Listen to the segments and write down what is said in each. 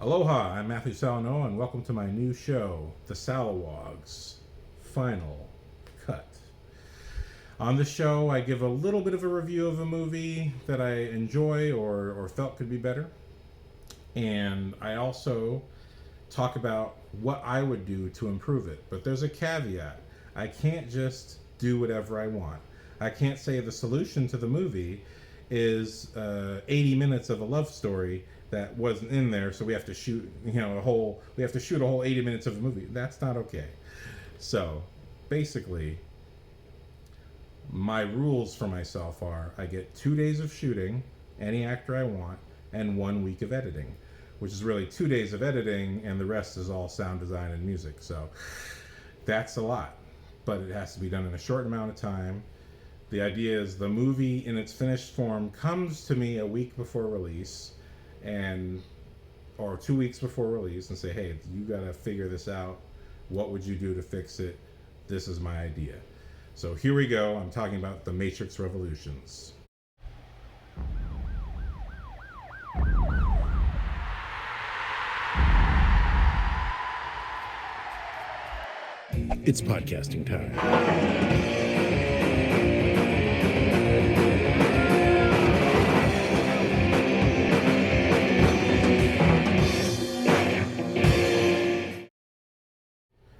Aloha, I'm Matthew Salanoa, and welcome to my new show, TheSalawag's Final Cut. On this show, I give a little bit of a review of a movie that I enjoy or felt could be better. And I also talk about what I would do to improve it. But there's a caveat. I can't just do whatever I want. I can't say the solution to the movie is 80 minutes of a love story that wasn't in there, so we have to shoot a whole 80 minutes of a movie. That's not okay. So basically, my rules for myself are I get 2 days of shooting, any actor I want, and 1 week of editing, which is really 2 days of editing, and the rest is all sound design and music. So that's a lot, but it has to be done in a short amount of time. The idea is the movie in its finished form comes to me a week before release, or 2 weeks before release, and say, hey, you gotta figure this out. What would you do to fix it? This is my idea. So here we go. I'm talking about The Matrix Revolutions. It's podcasting time.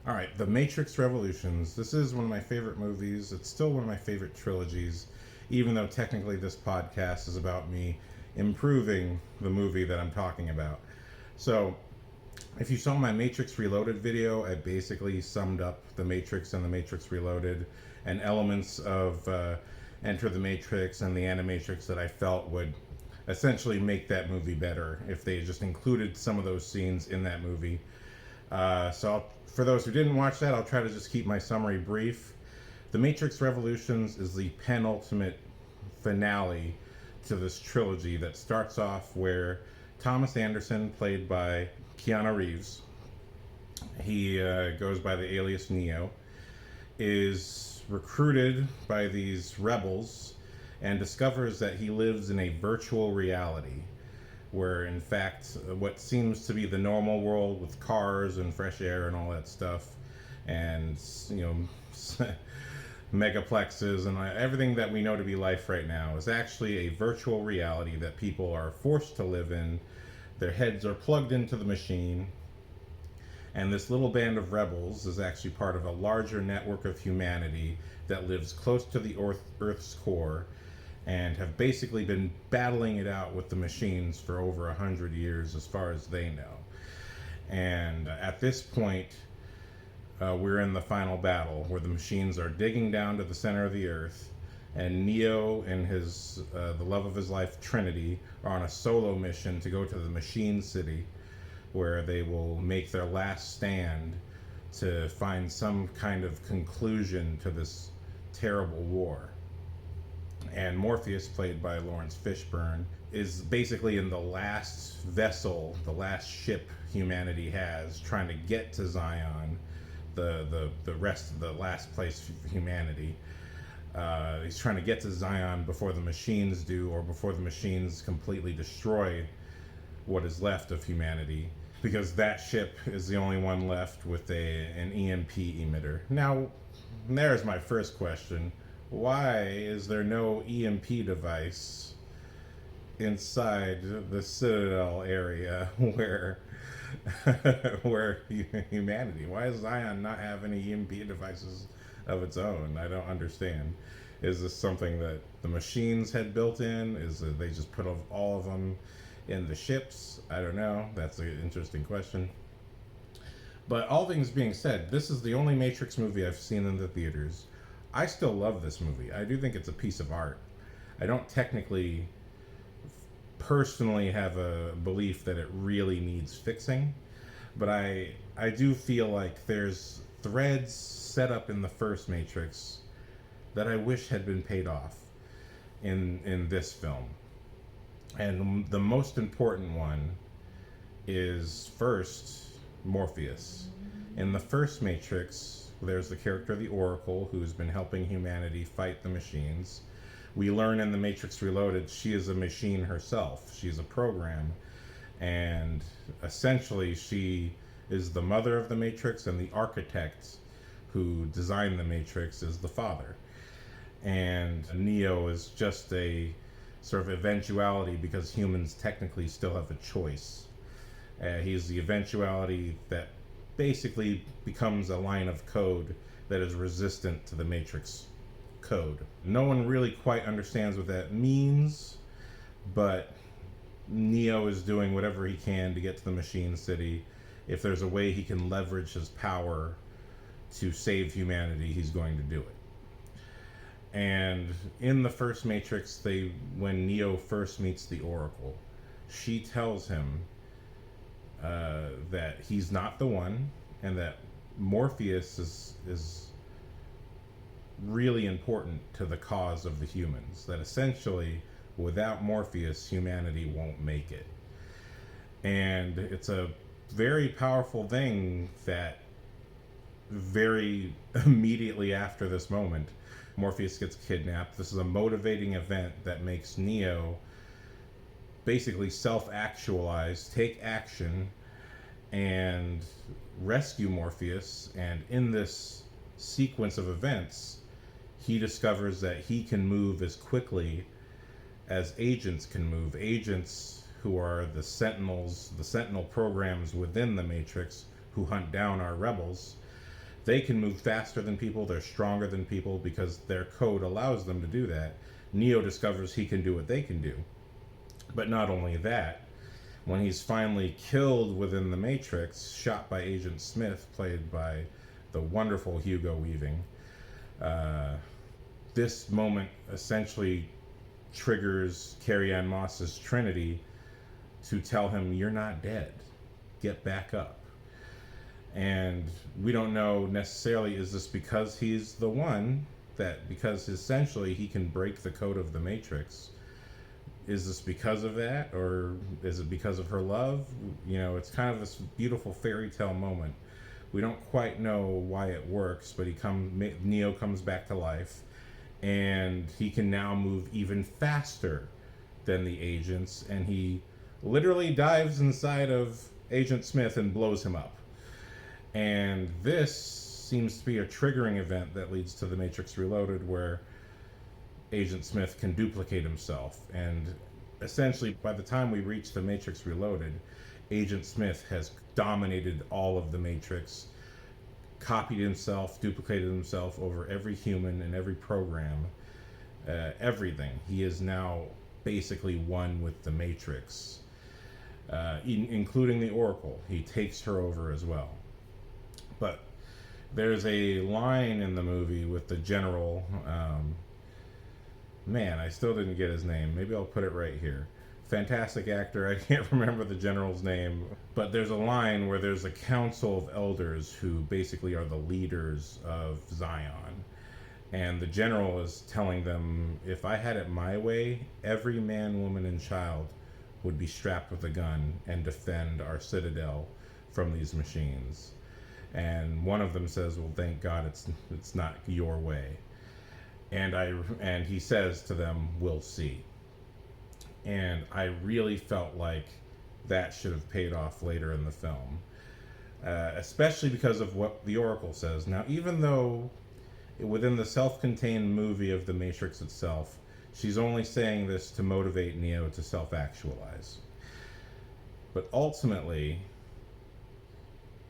All right, The Matrix Revolutions. This is one of my favorite movies. It's still one of my favorite trilogies, even though technically this podcast is about me improving the movie that I'm talking about. So, if you saw my Matrix Reloaded video, I basically summed up The Matrix and The Matrix Reloaded and elements of Enter the Matrix and the Animatrix that I felt would essentially make that movie better if they just included some of those scenes in that movie. For those who didn't watch that, I'll try to just keep my summary brief. The Matrix Revolutions is the penultimate finale to this trilogy that starts off where Thomas Anderson, played by Keanu Reeves, he goes by the alias Neo, is recruited by these rebels and discovers that he lives in a virtual reality where, in fact, what seems to be the normal world with cars and fresh air and all that stuff, and megaplexes and everything that we know to be life right now is actually a virtual reality that people are forced to live in. Their heads are plugged into the machine, and this little band of rebels is actually part of a larger network of humanity that lives close to the Earth's core, and have basically been battling it out with the machines for over 100 years as far as they know. And at this point, we're in the final battle where the machines are digging down to the center of the earth, and Neo and his the love of his life, Trinity, are on a solo mission to go to the Machine City, where they will make their last stand to find some kind of conclusion to this terrible war. And Morpheus, played by Lawrence Fishburne, is basically in the last vessel, the last ship humanity has, trying to get to Zion, the rest of the last place for humanity. He's trying to get to Zion before the machines do, or before the machines completely destroy what is left of humanity, because that ship is the only one left with an EMP emitter. Now, there's my first question. Why is there no EMP device inside the Citadel area where humanity? Why does Zion not have any EMP devices of its own? I don't understand. Is this something that the machines had built in? Is it they just put all of them in the ships? I don't know. That's an interesting question. But all things being said, this is the only Matrix movie I've seen in the theaters. I still love this movie. I do think it's a piece of art. I don't technically, personally have a belief that it really needs fixing, but I do feel like there's threads set up in the first Matrix that I wish had been paid off in this film. And the most important one is, first, Morpheus. In the first Matrix, there's the character of the Oracle, who's been helping humanity fight the machines. We learn in The Matrix Reloaded she is a machine herself. She's a program. And essentially, she is the mother of the Matrix, and the architect who designed the Matrix is the father. And Neo is just a sort of eventuality because humans technically still have a choice. He's the eventuality that basically becomes a line of code that is resistant to the Matrix code. No one really quite understands what that means, but Neo is doing whatever he can to get to the Machine City. If there's a way he can leverage his power to save humanity, he's going to do it. And in the first Matrix, when Neo first meets the Oracle, she tells him that he's not the one, and that Morpheus is really important to the cause of the humans. That essentially, without Morpheus, humanity won't make it. And it's a very powerful thing that very immediately after this moment, Morpheus gets kidnapped. This is a motivating event that makes Neo basically self-actualize, take action, and rescue Morpheus. And in this sequence of events, he discovers that he can move as quickly as agents can move. Agents who are the Sentinels, the Sentinel programs within the Matrix who hunt down our rebels. They can move faster than people, they're stronger than people because their code allows them to do that. Neo discovers he can do what they can do. But not only that, when he's finally killed within the Matrix, shot by Agent Smith, played by the wonderful Hugo Weaving, this moment essentially triggers Carrie Ann Moss's Trinity to tell him, you're not dead, get back up. And we don't know necessarily, is this because he's the one, that because essentially he can break the code of the Matrix? Is this because of that, or is it because of her love? You know, it's kind of this beautiful fairy tale moment. We don't quite know why it works, but Neo comes back to life, and he can now move even faster than the agents, and he literally dives inside of Agent Smith and blows him up. And this seems to be a triggering event that leads to the Matrix Reloaded, where Agent Smith can duplicate himself. And essentially, by the time we reach the Matrix Reloaded, Agent Smith has dominated all of the Matrix, copied himself, duplicated himself over every human and every program, everything. He is now basically one with the Matrix, including the Oracle. He takes her over as well. But there's a line in the movie with the general, man, I still didn't get his name. Maybe I'll put it right here. Fantastic actor, I can't remember the general's name. But there's a line where there's a council of elders who basically are the leaders of Zion. And the general is telling them, if I had it my way, every man, woman, and child would be strapped with a gun and defend our citadel from these machines. And one of them says, well, thank God it's not your way. And he says to them, we'll see. And I really felt like that should have paid off later in the film, especially because of what the Oracle says. Now, even though within the self-contained movie of The Matrix itself, she's only saying this to motivate Neo to self-actualize. But ultimately,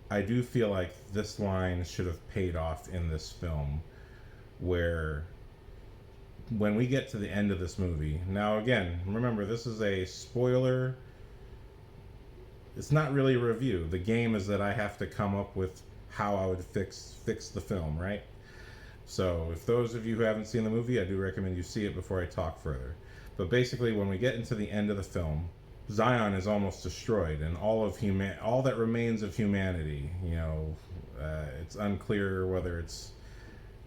I do feel like this line should have paid off in this film, where when we get to the end of this movie, now again, remember, this is a spoiler. It's not really a review. The game is that I have to come up with how I would fix the film, right? So if those of you who haven't seen the movie, I do recommend you see it before I talk further. But basically, when we get into the end of the film, Zion is almost destroyed, and all that remains of humanity, it's unclear whether it's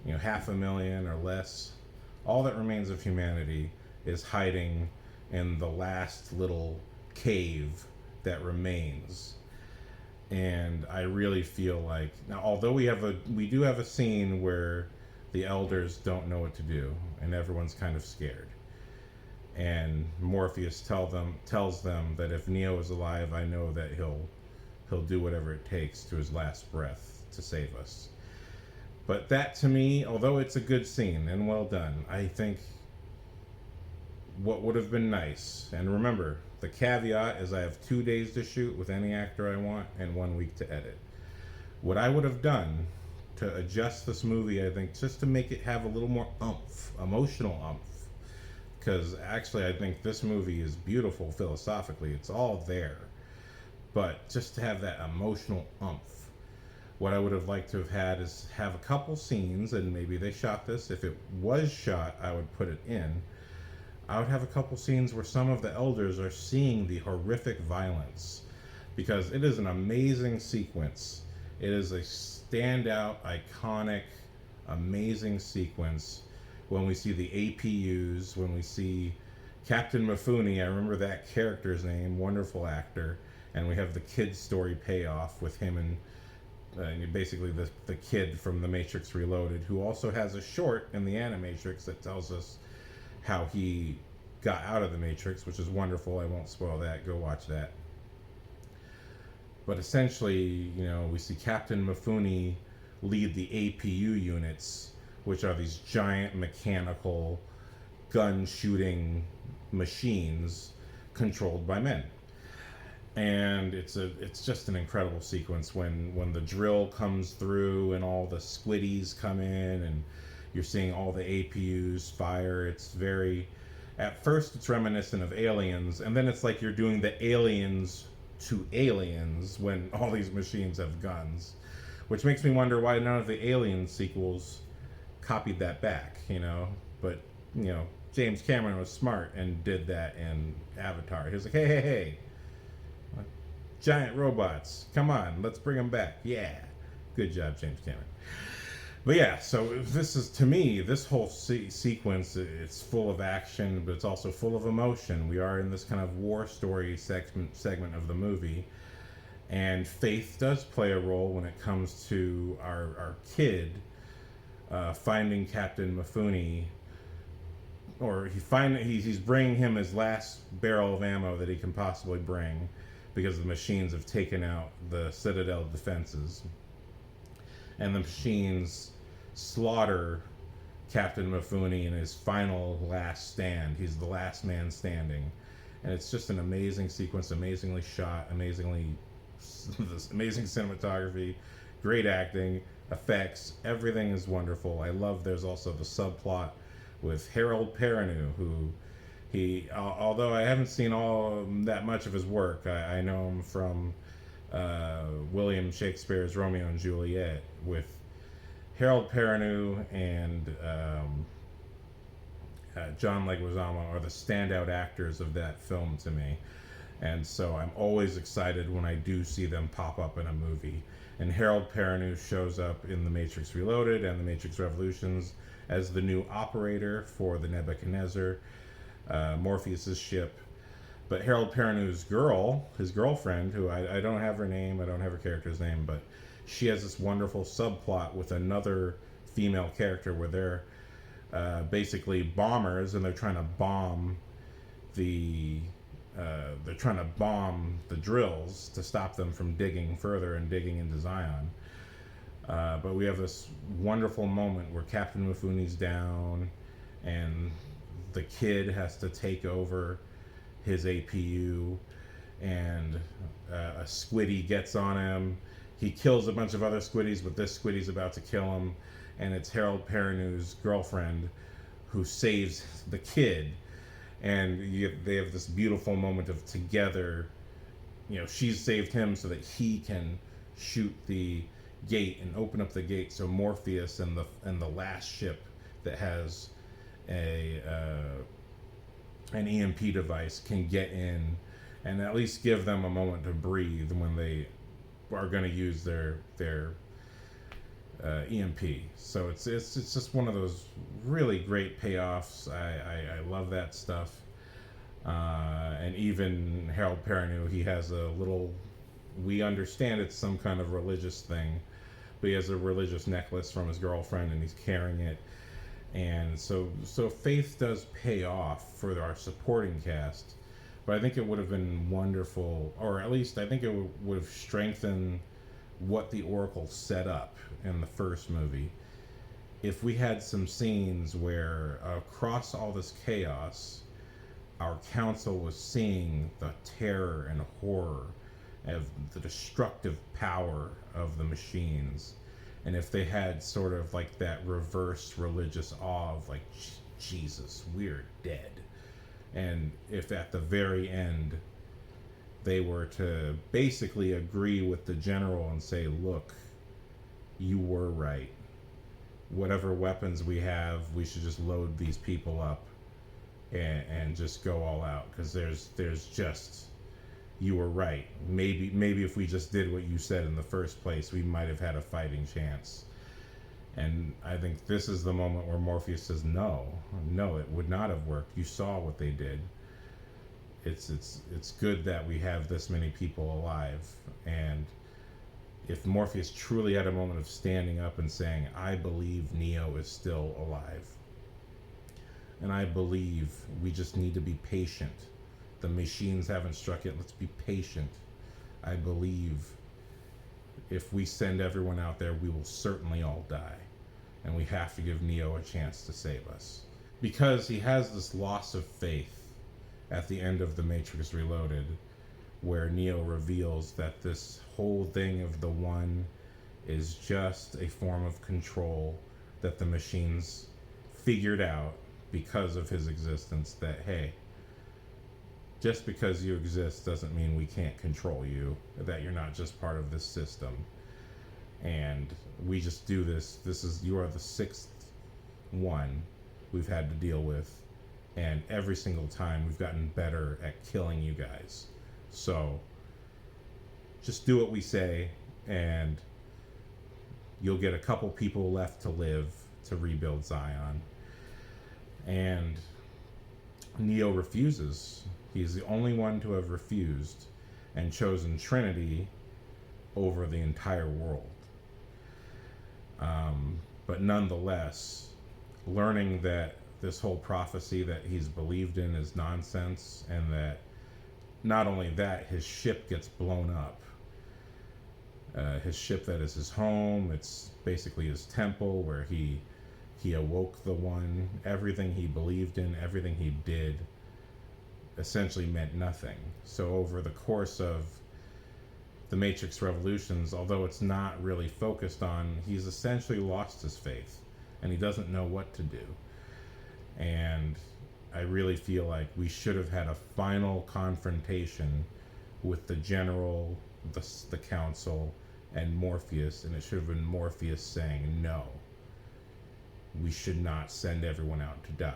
500,000 or less. All that remains of humanity is hiding in the last little cave that remains. And I really feel like, now, although we do have a scene where the elders don't know what to do and everyone's kind of scared, and Morpheus tells them that if Neo is alive, I know that he'll do whatever it takes to his last breath to save us. But that, to me, although it's a good scene and well done, I think what would have been nice, and remember, the caveat is I have 2 days to shoot with any actor I want and 1 week to edit. What I would have done to adjust this movie, I think, just to make it have a little more oomph, emotional oomph, because actually I think this movie is beautiful philosophically. It's all there. But just to have that emotional oomph, what I would have liked to have had is have a couple scenes, and maybe they shot this. If it was shot, I would put it in. I would have a couple scenes where some of the elders are seeing the horrific violence, because it is an amazing sequence. It is a standout, iconic, amazing sequence when we see the APUs, when we see Captain Mifune. I remember that character's name, wonderful actor, and we have the kid story payoff with him and basically the kid from The Matrix Reloaded, who also has a short in the Animatrix that tells us how he got out of the Matrix, which is wonderful. I won't spoil that. Go watch that. But essentially, we see Captain Mifune lead the APU units, which are these giant mechanical gun shooting machines controlled by men. And it's just an incredible sequence when the drill comes through and all the squiddies come in and you're seeing all the APUs fire. It's very, at first it's reminiscent of Aliens, and then it's like you're doing the Aliens to Aliens when all these machines have guns, which makes me wonder why none of the Alien sequels copied that back, But, James Cameron was smart and did that in Avatar. He was like, hey, giant robots, come on, let's bring them back. Yeah, good job, James Cameron. But yeah, so this is, to me, this whole sequence, it's full of action, but it's also full of emotion. We are in this kind of war story segment of the movie, and faith does play a role when it comes to our kid finding Captain Mifune, or he's bringing him his last barrel of ammo that he can possibly bring, because the machines have taken out the Citadel defenses. And the machines slaughter Captain Mifune in his final last stand. He's the last man standing. And it's just an amazing sequence, amazingly shot, amazing cinematography, great acting, effects, everything is wonderful. I love there's also the subplot with Harold Perrineau, who although I haven't seen that much of his work, I know him from William Shakespeare's Romeo and Juliet. With Harold Perrineau and John Leguizamo are the standout actors of that film to me, and so I'm always excited when I do see them pop up in a movie. And Harold Perrineau shows up in The Matrix Reloaded and The Matrix Revolutions as the new operator for the Nebuchadnezzar, Morpheus's ship. But Harold Perrineau's his girlfriend, who I don't have her name, I don't have her character's name, but she has this wonderful subplot with another female character where they're basically bombers, and they're trying to bomb the drills to stop them from digging further and digging into Zion. But we have this wonderful moment where Captain Mifune's down, and the kid has to take over his APU, and a squiddy gets on him. He kills a bunch of other squiddies, but this squiddy's about to kill him, and it's Harold Perrineau's girlfriend who saves the kid. And they have this beautiful moment of together. She's saved him so that he can shoot the gate and open up the gate, so Morpheus and the last ship that has an EMP device can get in and at least give them a moment to breathe when they are going to use their EMP. So it's just one of those really great payoffs. I love that stuff. And even Harold Perrineau, he has a little, we understand it's some kind of religious thing, but he has a religious necklace from his girlfriend and he's carrying it. And so faith does pay off for our supporting cast, but I think it would have been wonderful, or at least I think it would have strengthened what the Oracle set up in the first movie if we had some scenes where across all this chaos, our council was seeing the terror and horror of the destructive power of the machines. And if they had sort of like that reverse religious awe of like, Jesus, we're dead. And if at the very end they were to basically agree with the general and say, look, you were right. Whatever weapons we have, we should just load these people up and just go all out, because there's just, you were right. Maybe if we just did what you said in the first place, we might have had a fighting chance. And I think this is the moment where Morpheus says, no, it would not have worked. You saw what they did. It's good that we have this many people alive. And if Morpheus truly had a moment of standing up and saying, I believe Neo is still alive, and I believe we just need to be patient. The machines haven't struck yet. Let's be patient. I believe if we send everyone out there, we will certainly all die. And we have to give Neo a chance to save us. Because he has this loss of faith at the end of The Matrix Reloaded, where Neo reveals that this whole thing of the One is just a form of control that the machines figured out because of his existence, that, hey, just because you exist doesn't mean we can't control you, that you're not just part of this system. And we just do this. You are the sixth one we've had to deal with. And every single time we've gotten better at killing you guys. So just do what we say, and you'll get a couple people left to live to rebuild Zion. And Neo refuses. He's the only one to have refused and chosen Trinity over the entire world. But nonetheless, learning that this whole prophecy that he's believed in is nonsense, and that not only that, his ship gets blown up. His ship that is his home, it's basically his temple where he awoke the One. Everything he believed in, everything he did, essentially meant nothing. So over the course of the Matrix Revolutions, although it's not really focused on, he's essentially lost his faith, and he doesn't know what to do. And I really feel like we should have had a final confrontation with the General, the Council, and Morpheus, and it should have been Morpheus saying, no, we should not send everyone out to die,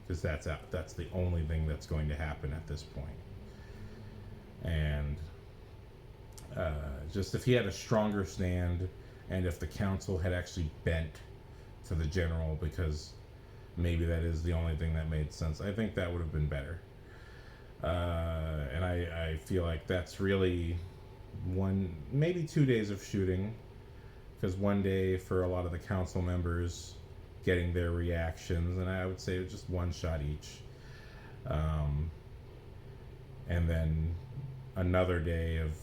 because that's the only thing that's going to happen at this point. And just if he had a stronger stand, and if the Council had actually bent to the General, because maybe that is the only thing that made sense, I think that would have been better. And I feel like that's really maybe 2 days of shooting, because one day for a lot of the council members getting their reactions, and I would say just one shot each. And then another day of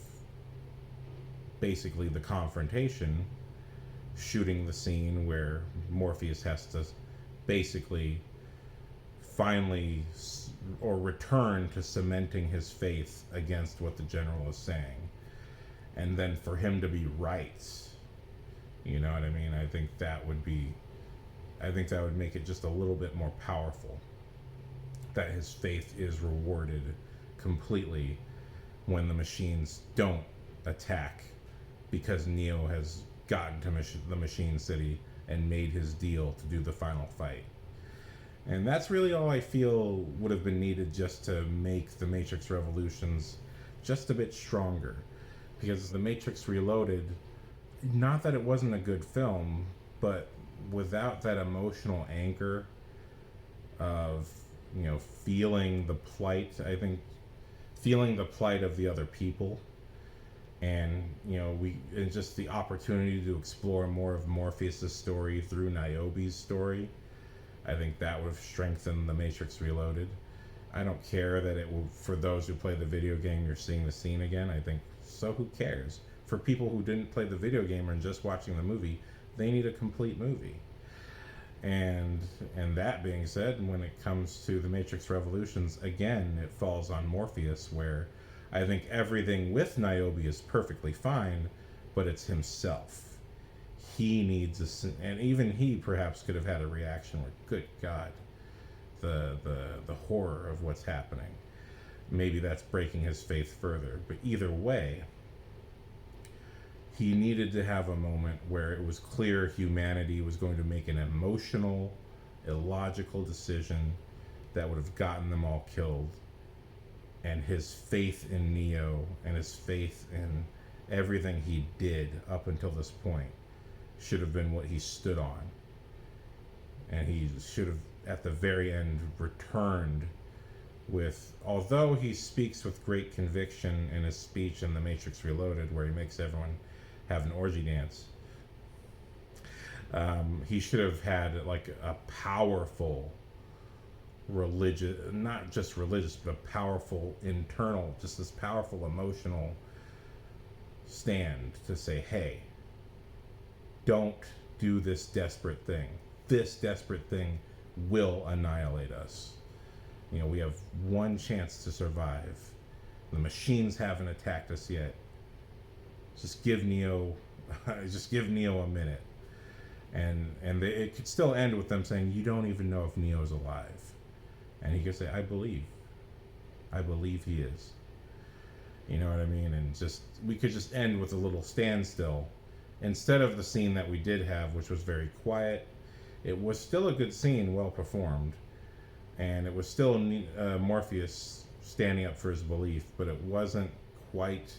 basically the confrontation, shooting the scene where Morpheus has to basically finally or return to cementing his faith against what the General is saying, and then for him to be right. You know what I mean? I think that would make it just a little bit more powerful, that his faith is rewarded completely when the machines don't attack, because Neo has gotten to the Machine City and made his deal to do the final fight. And that's really all I feel would have been needed just to make The Matrix Revolutions just a bit stronger. Because The Matrix Reloaded, not that it wasn't a good film, but without that emotional anchor of, feeling the plight, I think, feeling the plight of the other people, and, and just the opportunity to explore more of Morpheus' story through Niobe's story, I think that would have strengthened The Matrix Reloaded. I don't care that it will, for those who play the video game, you're seeing the scene again. I think, so who cares? For people who didn't play the video game and just watching the movie, they need a complete movie. And that being said, when it comes to The Matrix Revolutions, again, it falls on Morpheus, where I think everything with Niobe is perfectly fine, but it's himself. He needs and even he perhaps could have had a reaction like, good God, the horror of what's happening. Maybe that's breaking his faith further. But either way, he needed to have a moment where it was clear humanity was going to make an emotional, illogical decision that would have gotten them all killed. And his faith in Neo and his faith in everything he did up until this point should have been what he stood on. And he should have, at the very end, returned with, although he speaks with great conviction in his speech in The Matrix Reloaded, where he makes everyone have an orgy dance, he should have had like a powerful religious, not just religious, but a powerful internal, just this powerful emotional stand to say, hey, don't do this desperate thing. This desperate thing will annihilate us. You know, we have one chance to survive. The machines haven't attacked us yet. Just give Neo a minute. And it could still end with them saying, you don't even know if Neo's alive. And he could say, I believe he is. You know what I mean? And just, we could just end with a little standstill instead of the scene that we did have, which was very quiet. It was still a good scene, well performed, and it was still Morpheus standing up for his belief, but it wasn't quite.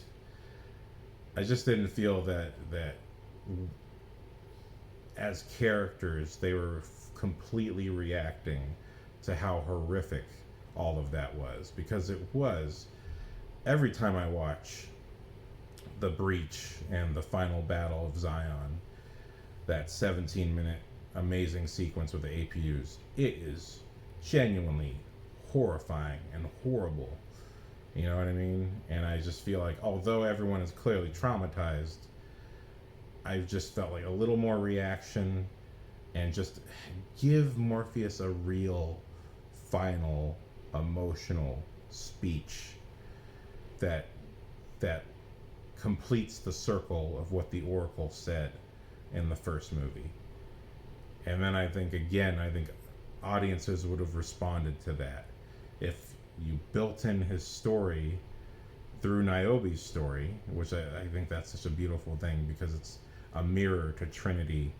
I just didn't feel that as characters they were completely reacting to how horrific all of that was, because it was. Every time I watch The Breach and the final battle of Zion, that 17-minute amazing sequence with the APUs, it is genuinely horrifying and horrible. You know what I mean? And I just feel like, although everyone is clearly traumatized, I've just felt like a little more reaction and just give Morpheus a real final emotional speech that completes the circle of what the Oracle said in the first movie. And then I think audiences would have responded to that if you built in his story through Niobe's story, which I think that's such a beautiful thing, because it's a mirror to Trinity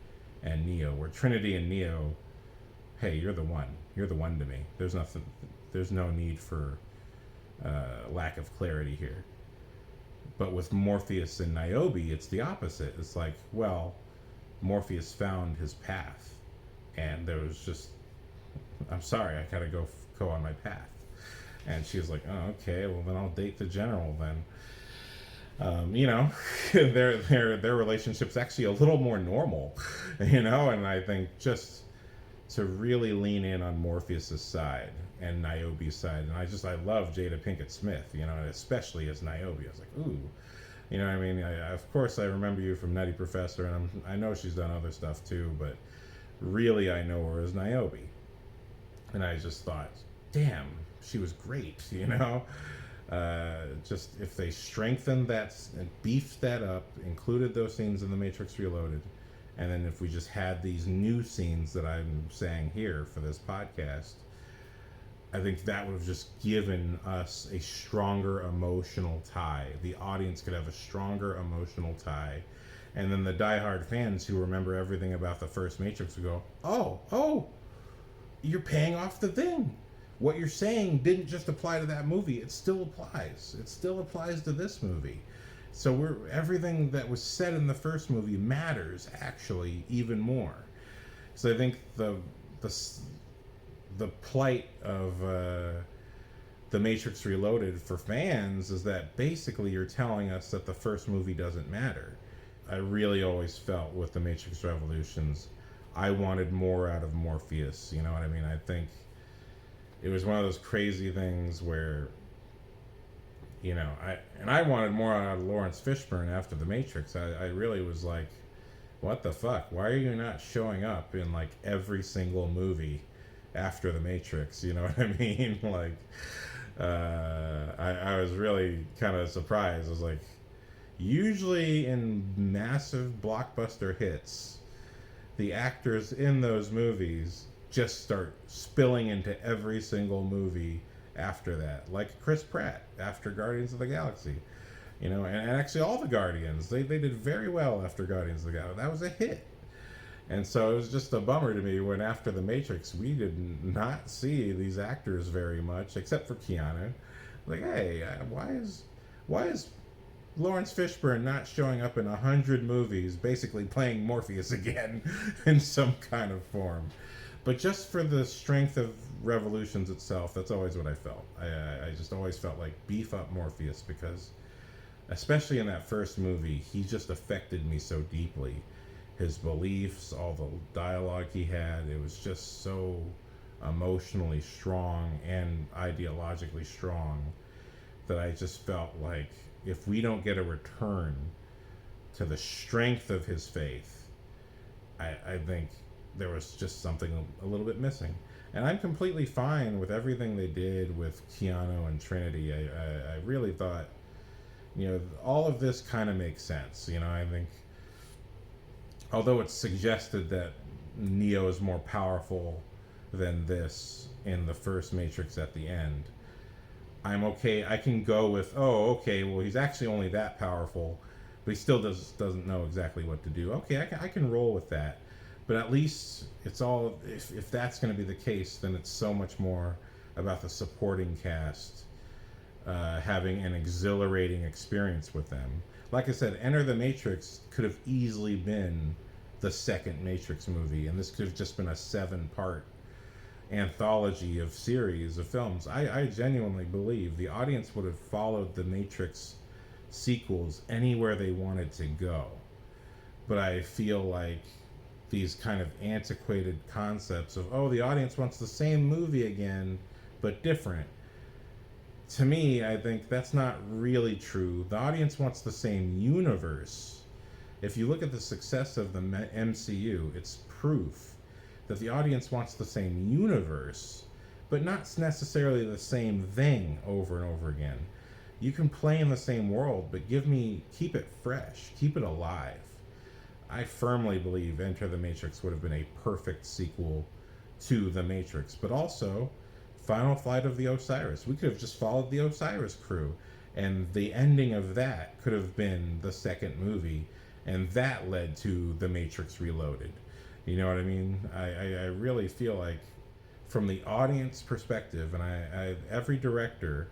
and Neo, where Trinity and Neo, hey, you're the one to me. There's no need for lack of clarity here. But with Morpheus and Niobe, it's the opposite. It's like, well, Morpheus found his path, and there was just, I'm sorry, I gotta go on my path. And she was like, oh, okay, well then I'll date the general then. You know, their relationship's actually a little more normal, you know. And I think just to really lean in on Morpheus's side and Niobe's side, and I love Jada Pinkett Smith, you know, and especially as Niobe. I was like, ooh, you know what I mean? Of course I remember you from Nutty Professor, and I know she's done other stuff too, but really I know her as Niobe. And I just thought, damn, she was great, you know. Just if they strengthened that and beefed that up, included those scenes in The Matrix Reloaded, and then if we just had these new scenes that I'm saying here for this podcast, I think that would have just given us a stronger emotional tie. The audience could have a stronger emotional tie. And then the diehard fans who remember everything about the first Matrix would go, oh, you're paying off the thing. What you're saying didn't just apply to that movie. It still applies. It still applies to this movie. So everything that was said in the first movie matters, actually, even more. So I think the plight of The Matrix Reloaded for fans is that basically you're telling us that the first movie doesn't matter. I really always felt with The Matrix Revolutions, I wanted more out of Morpheus. You know what I mean? I think it was one of those crazy things where, I wanted more out of Lawrence Fishburne after The Matrix. I really was like, what the fuck? Why are you not showing up in like every single movie after The Matrix? You know what I mean? Like, I was really kind of surprised. I was like, usually in massive blockbuster hits, the actors in those movies just start spilling into every single movie after that, like Chris Pratt after Guardians of the Galaxy. And actually all the Guardians, they did very well after Guardians of the Galaxy. That was a hit. And so it was just a bummer to me when after The Matrix we did not see these actors very much, except for Keanu. Like, hey, why is Lawrence Fishburne not showing up in 100 movies, basically playing Morpheus again in some kind of form? But just for the strength of Revolutions itself, that's always what I felt. I just always felt like beef up Morpheus, because especially in that first movie, he just affected me so deeply. His beliefs, all the dialogue he had, it was just so emotionally strong and ideologically strong that I just felt like if we don't get a return to the strength of his faith, I think there was just something a little bit missing. And I'm completely fine with everything they did with Keanu and Trinity. I really thought, all of this kind of makes sense. I think, although it's suggested that Neo is more powerful than this in the first Matrix at the end, I'm okay. I can go with, oh, okay, well, he's actually only that powerful, but he still doesn't know exactly what to do. Okay, I can roll with that. But at least it's all, if that's going to be the case, then it's so much more about the supporting cast having an exhilarating experience with them. Like I said, Enter the Matrix could have easily been the second Matrix movie, and this could have just been a 7-part anthology of series of films. I genuinely believe the audience would have followed the Matrix sequels anywhere they wanted to go. But I feel like these kind of antiquated concepts of, the audience wants the same movie again, but different. To me, I think that's not really true. The audience wants the same universe. If you look at the success of the MCU, it's proof that the audience wants the same universe, but not necessarily the same thing over and over again. You can play in the same world, but keep it fresh, keep it alive. I firmly believe Enter the Matrix would have been a perfect sequel to The Matrix, but also Final Flight of the Osiris. We could have just followed the Osiris crew, and the ending of that could have been the second movie, and that led to The Matrix Reloaded. You know what I mean? I really feel like, from the audience perspective, and every director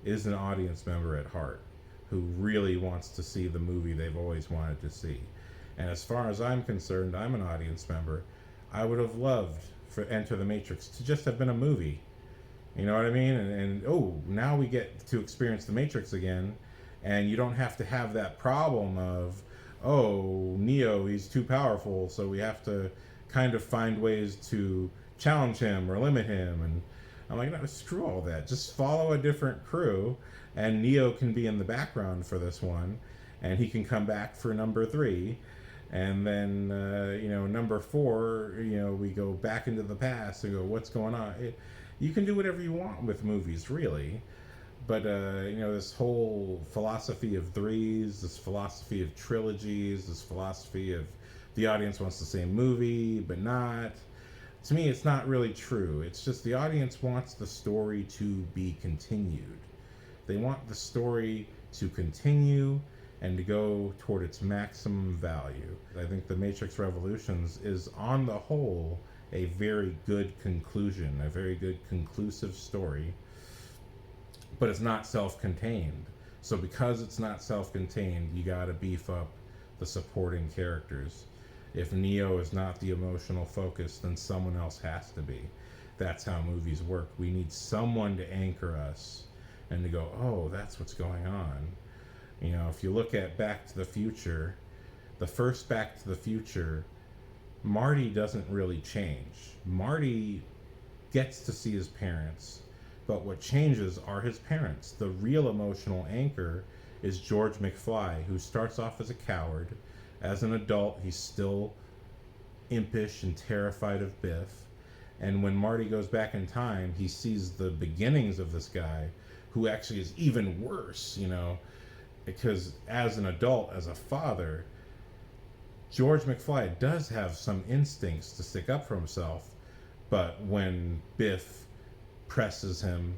is an audience member at heart who really wants to see the movie they've always wanted to see. And as far as I'm concerned, I'm an audience member. I would have loved for Enter the Matrix to just have been a movie. You know what I mean? And now we get to experience the Matrix again, and you don't have to have that problem of, Neo, he's too powerful, so we have to kind of find ways to challenge him or limit him. And I'm like, no, screw all that. Just follow a different crew, and Neo can be in the background for this one, and he can come back for number 3. And then, number 4, we go back into the past and go, what's going on? You can do whatever you want with movies, really. But, this whole philosophy of threes, this philosophy of trilogies, this philosophy of the audience wants the same movie, but not. To me, it's not really true. It's just the audience wants the story to be continued. They want the story to continue and to go toward its maximum value. I think The Matrix Revolutions is, on the whole, a very good conclusion, a very good conclusive story, but it's not self-contained. So because it's not self-contained, you gotta beef up the supporting characters. If Neo is not the emotional focus, then someone else has to be. That's how movies work. We need someone to anchor us and to go, that's what's going on. If you look at Back to the Future, the first Back to the Future Marty doesn't really change. Marty gets to see his parents, but what changes are his parents. The real emotional anchor is George McFly, who starts off as a coward. As an adult, he's still impish and terrified of Biff. And when Marty goes back in time, he sees the beginnings of this guy who actually is even worse, you know, because as an adult, as a father, George McFly does have some instincts to stick up for himself, but when Biff presses him,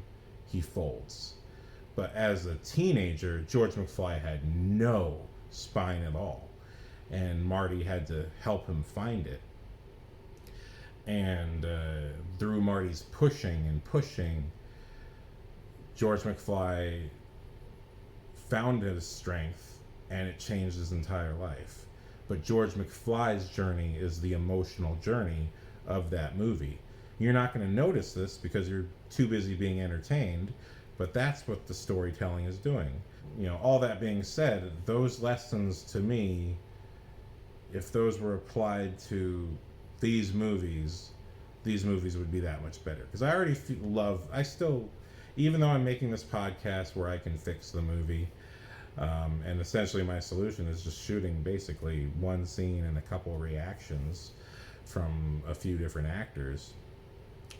he folds. But as a teenager, George McFly had no spine at all, and Marty had to help him find it. And through Marty's pushing and pushing, George McFly found his strength, and it changed his entire life. But George McFly's journey is the emotional journey of that movie. You're not going to notice this because you're too busy being entertained, but that's what the storytelling is doing. You know, all that being said, those lessons to me, if those were applied to these movies would be that much better. Because I already I still, even though I'm making this podcast where I can fix the movie, and essentially my solution is just shooting basically one scene and a couple reactions from a few different actors,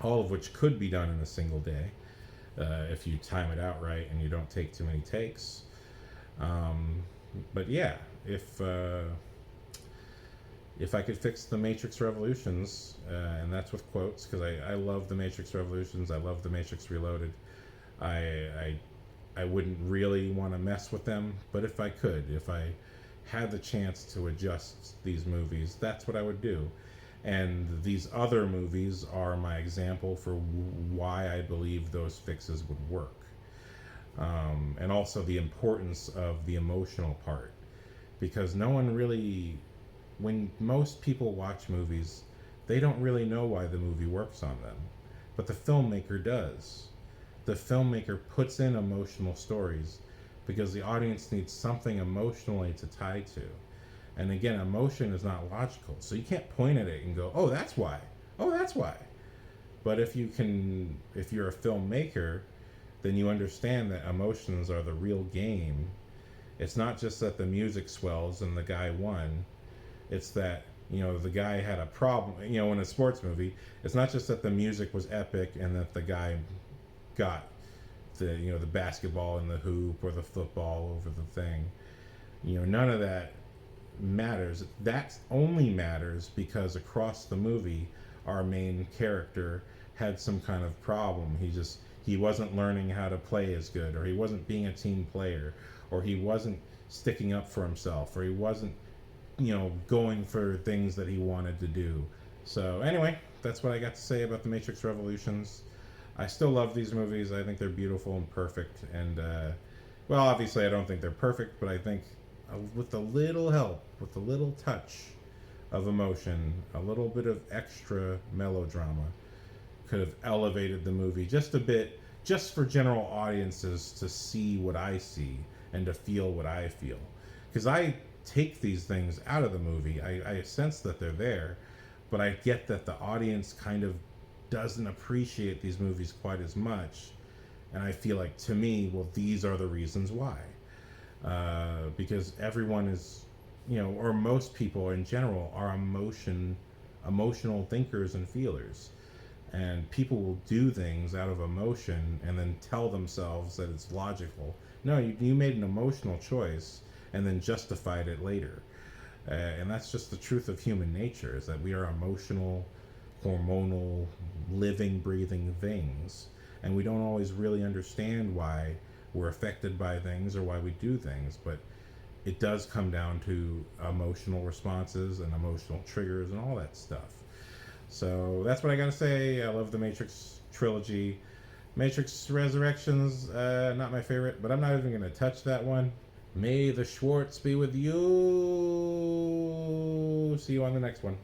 all of which could be done in a single day if you time it out right and you don't take too many takes. But yeah, if I could fix the Matrix Revolutions, and that's with quotes, because I love the Matrix Revolutions, I love the Matrix Reloaded. I wouldn't really want to mess with them, but if I had the chance to adjust these movies, that's what I would do. And these other movies are my example for why I believe those fixes would work. And also the importance of the emotional part. Because no one really, when most people watch movies, they don't really know why the movie works on them. But the filmmaker does. The filmmaker puts in emotional stories because the audience needs something emotionally to tie to. And again, emotion is not logical. So you can't point at it and go, oh, that's why. Oh, that's why. But if you're a filmmaker, then you understand that emotions are the real game. It's not just that the music swells and the guy won. It's that, you know, the guy had a problem. You know, in a sports movie, it's not just that the music was epic and that the guy got the, you know, the basketball in the hoop or the football over the thing. You know, none of that matters. That only matters because across the movie, our main character had some kind of problem. He wasn't learning how to play as good, or he wasn't being a team player, or he wasn't sticking up for himself, or he wasn't, you know, going for things that he wanted to do. So anyway, that's what I got to say about the Matrix Revolutions. I still love these movies. I think they're beautiful and perfect. And, well, obviously I don't think they're perfect, but I think with a little help, with a little touch of emotion, a little bit of extra melodrama could have elevated the movie just a bit, just for general audiences to see what I see and to feel what I feel. Because I take these things out of the movie. I sense that they're there, but I get that the audience kind of doesn't appreciate these movies quite as much. And I feel like, to me, well, these are the reasons why. Because everyone is, you know, or most people in general are emotional thinkers and feelers. And people will do things out of emotion and then tell themselves that it's logical. No, you made an emotional choice and then justified it later. And that's just the truth of human nature, is that we are emotional, hormonal, living, breathing things. And we don't always really understand why we're affected by things or why we do things. But it does come down to emotional responses and emotional triggers and all that stuff. So that's what I gotta say. I love the Matrix trilogy. Matrix Resurrections, not my favorite, but I'm not even gonna touch that one. May the Schwartz be with you. See you on the next one.